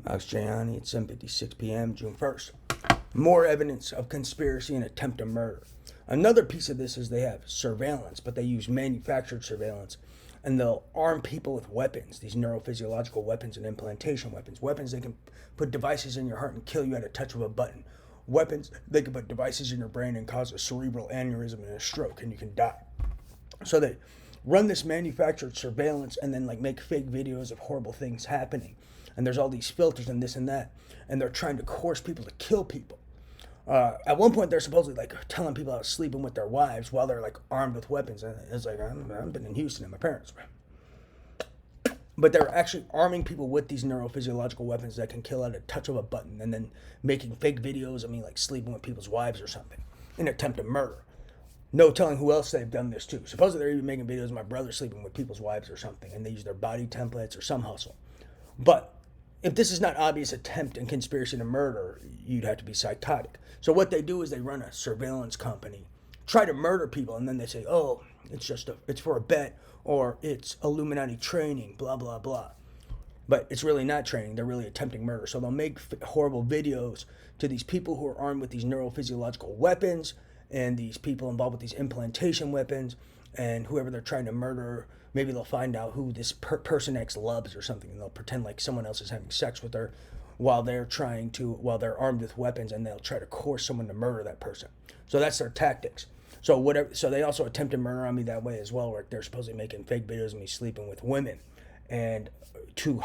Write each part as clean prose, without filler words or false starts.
Alex Gianni at 7:56 p.m. June 1st. More evidence of conspiracy and attempted murder. Another piece of this is they have surveillance, but they use manufactured surveillance. And they'll arm people with weapons, these neurophysiological weapons and implantation weapons. Weapons they can put devices in your heart and kill you at a touch of a button. Weapons they can put devices in your brain and cause a cerebral aneurysm and a stroke, and you can die. So they run this manufactured surveillance and then like make fake videos of horrible things happening. And there's all these filters and this and that. And they're trying to coerce people to kill people. At one point, they're supposedly like telling people how to sleeping with their wives while they're like armed with weapons. And it's like, I've been in Houston at my parents'. But they're actually arming people with these neurophysiological weapons that can kill at a touch of a button, and then making fake videos of me like sleeping with people's wives or something in attempted murder. No telling who else they've done this to. Supposedly they're even making videos of my brother sleeping with people's wives or something, and they use their body templates or some hustle. But if this is not obvious attempt and conspiracy to murder, you'd have to be psychotic. So what they do is they run a surveillance company, try to murder people, and then they say, "Oh, it's for a bet, or it's Illuminati training, blah blah blah." But it's really not training. They're really attempting murder. So they'll make horrible videos to these people who are armed with these neurophysiological weapons, and these people involved with these implantation weapons, and whoever they're trying to murder. Maybe they'll find out who this person X loves or something, and they'll pretend like someone else is having sex with her while they're armed with weapons, and they'll try to coerce someone to murder that person. So that's their tactics. So they also attempted murder on me that way as well, where they're supposedly making fake videos of me sleeping with women and to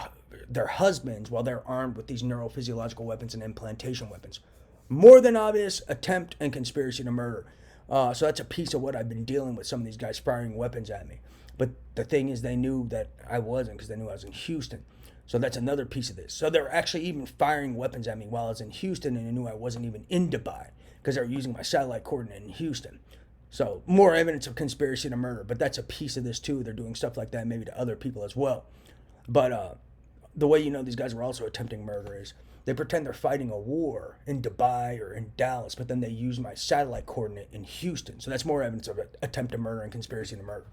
their husbands while they're armed with these neurophysiological weapons and implantation weapons. More than obvious attempt and conspiracy to murder. So that's a piece of what I've been dealing with, some of these guys firing weapons at me. But the thing is, they knew that I wasn't, because they knew I was in Houston. So that's another piece of this. So they were actually even firing weapons at me while I was in Houston, and they knew I wasn't even in Dubai, because they were using my satellite coordinate in Houston. So more evidence of conspiracy to murder. But that's a piece of this too. They're doing stuff like that maybe to other people as well. But the way you know these guys were also attempting murder is they pretend they're fighting a war in Dubai or in Dallas, but then they use my satellite coordinate in Houston. So that's more evidence of attempted murder and conspiracy to murder.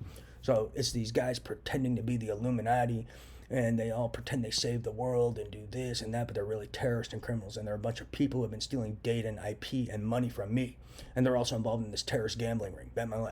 So it's these guys pretending to be the Illuminati, and they all pretend they save the world and do this and that, but they're really terrorists and criminals, and they're a bunch of people who have been stealing data and IP and money from me. And they're also involved in this terrorist gambling ring. Bet my life.